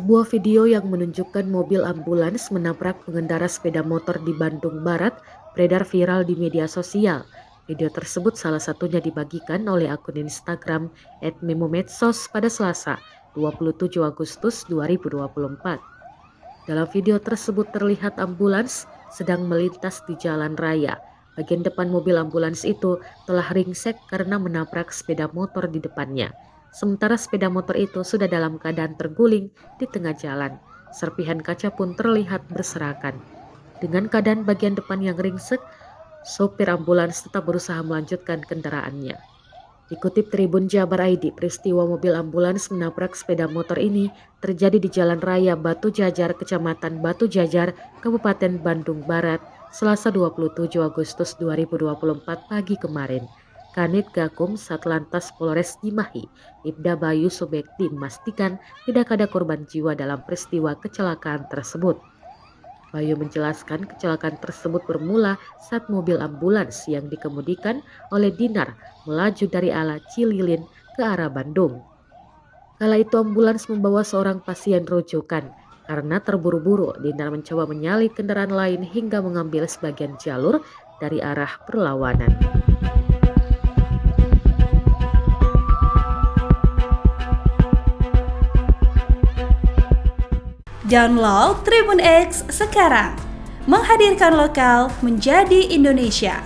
Sebuah video yang menunjukkan mobil ambulans menabrak pengendara sepeda motor di Bandung Barat beredar viral di media sosial. Video tersebut salah satunya dibagikan oleh akun Instagram @memomedsos pada Selasa, 27 Agustus 2024. Dalam video tersebut terlihat ambulans sedang melintas di jalan raya. Bagian depan mobil ambulans itu telah ringsek karena menabrak sepeda motor di depannya. Sementara sepeda motor itu sudah dalam keadaan terguling di tengah jalan. Serpihan kaca pun terlihat berserakan. Dengan keadaan bagian depan yang ringsek, sopir ambulans tetap berusaha melanjutkan kendaraannya. Dikutip Tribun Jabar ID, peristiwa mobil ambulans menabrak sepeda motor ini terjadi di Jalan Raya Batu Jajar, Kecamatan Batu Jajar, Kabupaten Bandung Barat, Selasa 27 Agustus 2024 pagi kemarin. Kanit Gakum Satlantas Polres Cimahi, Ibda Bayu Subekti memastikan tidak ada korban jiwa dalam peristiwa kecelakaan tersebut. Bayu menjelaskan kecelakaan tersebut bermula saat mobil ambulans yang dikemudikan oleh Dinar melaju dari arah Cililin ke arah Bandung. Kala itu ambulans membawa seorang pasien rujukan. Karena terburu-buru, Dinar mencoba menyalip kendaraan lain hingga mengambil sebagian jalur dari arah berlawanan. Download Tribun X sekarang, menghadirkan lokal menjadi Indonesia.